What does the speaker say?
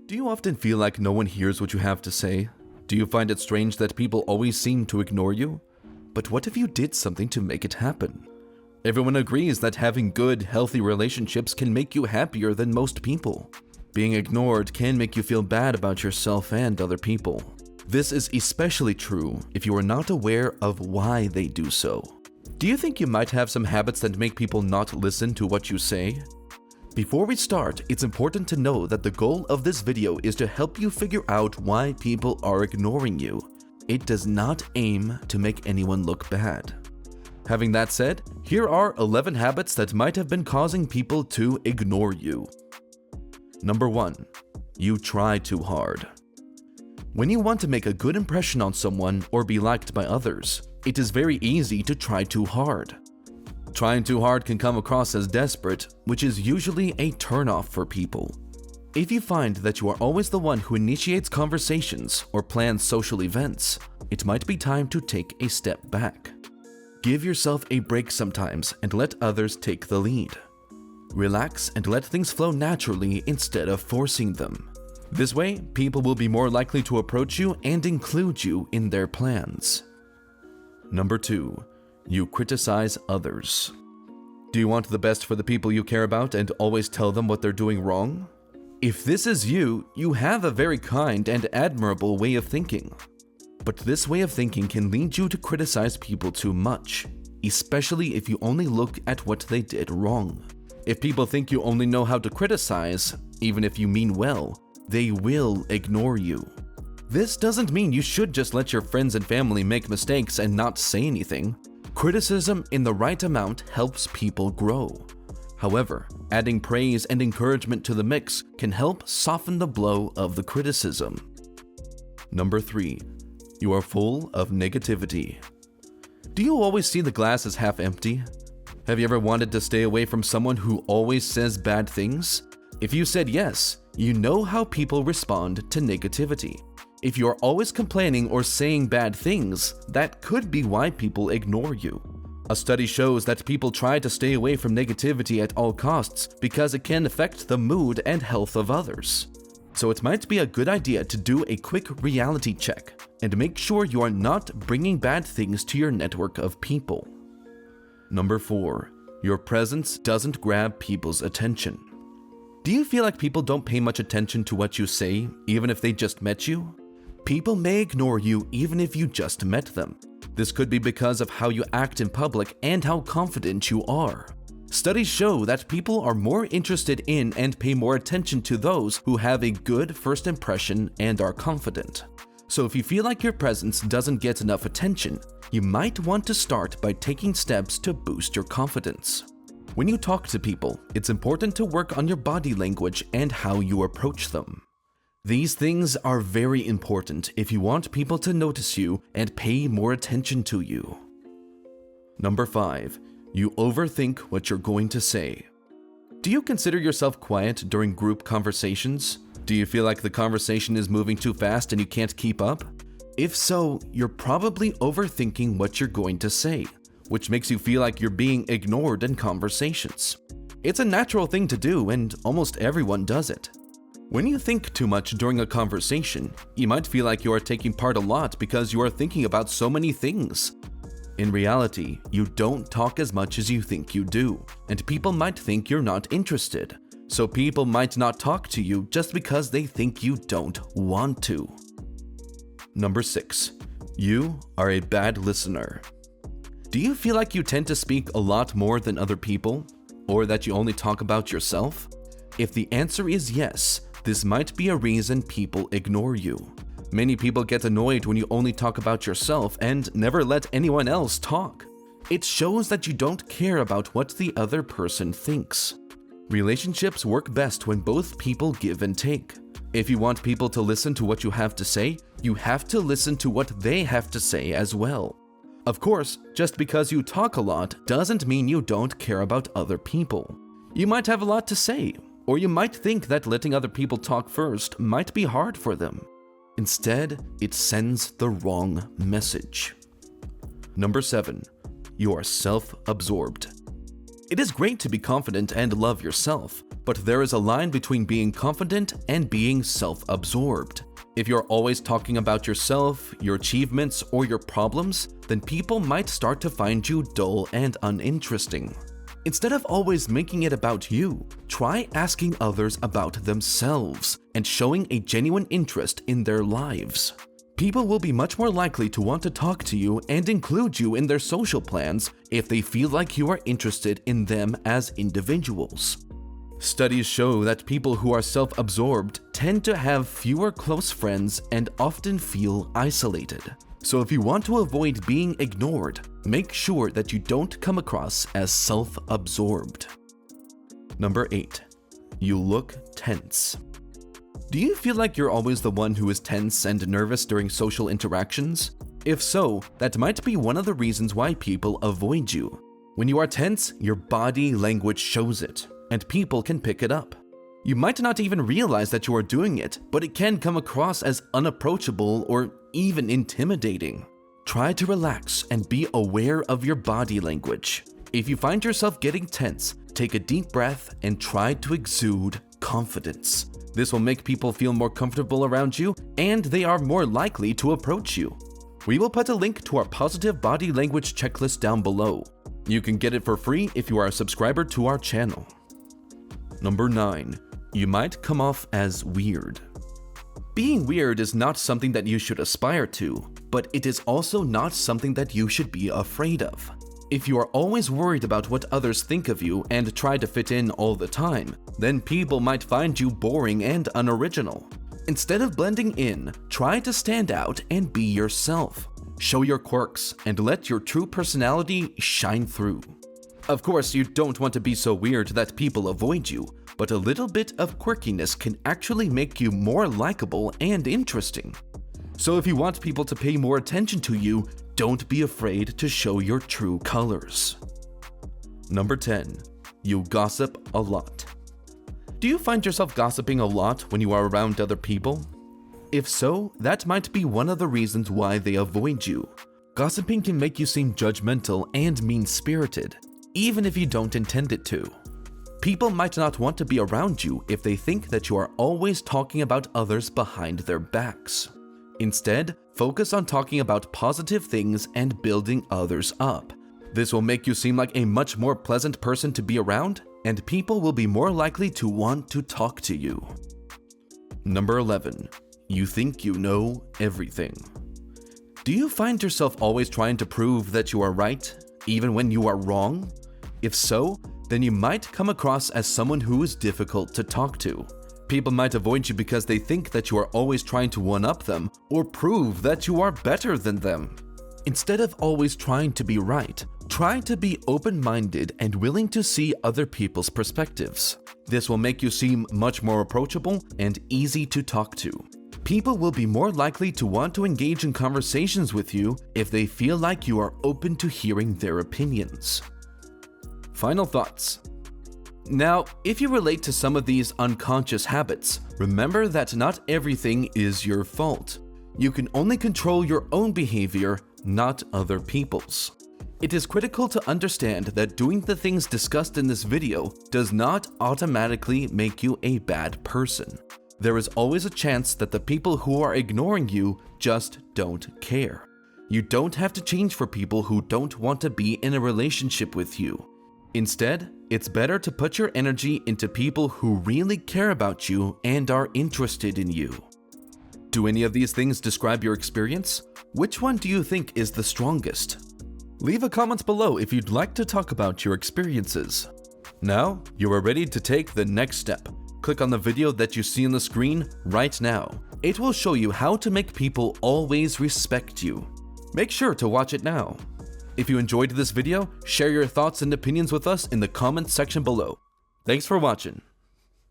Do you often feel like no one hears what you have to say? Do you find it strange that people always seem to ignore you? But what if you did something to make it happen? Everyone agrees that having good, healthy relationships can make you happier than most people. Being ignored can make you feel bad about yourself and other people. This is especially true if you are not aware of why they do so. Do you think you might have some habits that make people not listen to what you say? Before we start, it's important to know that the goal of this video is to help you figure out why people are ignoring you. It does not aim to make anyone look bad. Having that said, here are 11 habits that might have been causing people to ignore you. Number 1. You try too hard. When you want to make a good impression on someone or be liked by others, it is very easy to try too hard. Trying too hard can come across as desperate, which is usually a turnoff for people. If you find that you are always the one who initiates conversations or plans social events, it might be time to take a step back. Give yourself a break sometimes and let others take the lead. Relax and let things flow naturally instead of forcing them. This way, people will be more likely to approach you and include you in their plans. Number 2. You criticize others. Do you want the best for the people you care about and always tell them what they're doing wrong? If this is you, you have a very kind and admirable way of thinking. But this way of thinking can lead you to criticize people too much, especially if you only look at what they did wrong. If people think you only know how to criticize, even if you mean well, they will ignore you. This doesn't mean you should just let your friends and family make mistakes and not say anything. Criticism in the right amount helps people grow. However, adding praise and encouragement to the mix can help soften the blow of the criticism. Number 3. You are full of negativity. Do you always see the glass as half empty? Have you ever wanted to stay away from someone who always says bad things? If you said yes, you know how people respond to negativity. If you are always complaining or saying bad things, that could be why people ignore you. A study shows that people try to stay away from negativity at all costs because it can affect the mood and health of others. So it might be a good idea to do a quick reality check and make sure you are not bringing bad things to your network of people. Number 4. Your presence doesn't grab people's attention. Do you feel like people don't pay much attention to what you say, even if they just met you? People may ignore you even if you just met them. This could be because of how you act in public and how confident you are. Studies show that people are more interested in and pay more attention to those who have a good first impression and are confident. So if you feel like your presence doesn't get enough attention, you might want to start by taking steps to boost your confidence. When you talk to people, it's important to work on your body language and how you approach them. These things are very important if you want people to notice you and pay more attention to you. Number 5. You overthink what you're going to say. Do you consider yourself quiet during group conversations? Do you feel like the conversation is moving too fast and you can't keep up? If so, you're probably overthinking what you're going to say, which makes you feel like you're being ignored in conversations. It's a natural thing to do and almost everyone does it. When you think too much during a conversation, you might feel like you are taking part a lot because you are thinking about so many things. In reality, you don't talk as much as you think you do, and people might think you're not interested. So people might not talk to you just because they think you don't want to. Number 6. You are a bad listener. Do you feel like you tend to speak a lot more than other people? Or that you only talk about yourself? If the answer is yes, this might be a reason people ignore you. Many people get annoyed when you only talk about yourself and never let anyone else talk. It shows that you don't care about what the other person thinks. Relationships work best when both people give and take. If you want people to listen to what you have to say, you have to listen to what they have to say as well. Of course, just because you talk a lot doesn't mean you don't care about other people. You might have a lot to say, or you might think that letting other people talk first might be hard for them. Instead, it sends the wrong message. Number 7. You are self-absorbed. It is great to be confident and love yourself, but there is a line between being confident and being self-absorbed. If you're always talking about yourself, your achievements, or your problems, then people might start to find you dull and uninteresting. Instead of always making it about you, try asking others about themselves and showing a genuine interest in their lives. People will be much more likely to want to talk to you and include you in their social plans if they feel like you are interested in them as individuals. Studies show that people who are self-absorbed tend to have fewer close friends and often feel isolated. So if you want to avoid being ignored, make sure that you don't come across as self-absorbed. Number 8. You look tense. Do you feel like you're always the one who is tense and nervous during social interactions? If so, that might be one of the reasons why people avoid you. When you are tense, your body language shows it, and people can pick it up. You might not even realize that you are doing it, but it can come across as unapproachable or even intimidating. Try to relax and be aware of your body language. If you find yourself getting tense, take a deep breath and try to exude confidence. This will make people feel more comfortable around you, and they are more likely to approach you. We will put a link to our positive body language checklist down below. You can get it for free if you are a subscriber to our channel. Number 9. You might come off as weird. Being weird is not something that you should aspire to, but it is also not something that you should be afraid of. If you are always worried about what others think of you and try to fit in all the time, then people might find you boring and unoriginal. Instead of blending in, try to stand out and be yourself. Show your quirks and let your true personality shine through. Of course, you don't want to be so weird that people avoid you, but a little bit of quirkiness can actually make you more likable and interesting. So if you want people to pay more attention to you, don't be afraid to show your true colors. Number 10. You gossip a lot. Do you find yourself gossiping a lot when you are around other people? If so, that might be one of the reasons why they avoid you. Gossiping can make you seem judgmental and mean-spirited, even if you don't intend it to. People might not want to be around you if they think that you are always talking about others behind their backs. Instead, focus on talking about positive things and building others up. This will make you seem like a much more pleasant person to be around, and people will be more likely to want to talk to you. Number 11. You think you know everything. Do you find yourself always trying to prove that you are right, even when you are wrong? If so, then you might come across as someone who is difficult to talk to. People might avoid you because they think that you are always trying to one-up them or prove that you are better than them. Instead of always trying to be right, try to be open-minded and willing to see other people's perspectives. This will make you seem much more approachable and easy to talk to. People will be more likely to want to engage in conversations with you if they feel like you are open to hearing their opinions. Final thoughts. Now, if you relate to some of these unconscious habits, remember that not everything is your fault. You can only control your own behavior, not other people's. It is critical to understand that doing the things discussed in this video does not automatically make you a bad person. There is always a chance that the people who are ignoring you just don't care. You don't have to change for people who don't want to be in a relationship with you. Instead, it's better to put your energy into people who really care about you and are interested in you. Do any of these things describe your experience? Which one do you think is the strongest? Leave a comment below if you'd like to talk about your experiences. Now, you are ready to take the next step. Click on the video that you see on the screen right now. It will show you how to make people always respect you. Make sure to watch it now. If you enjoyed this video, share your thoughts and opinions with us in the comments section below. Thanks for watching.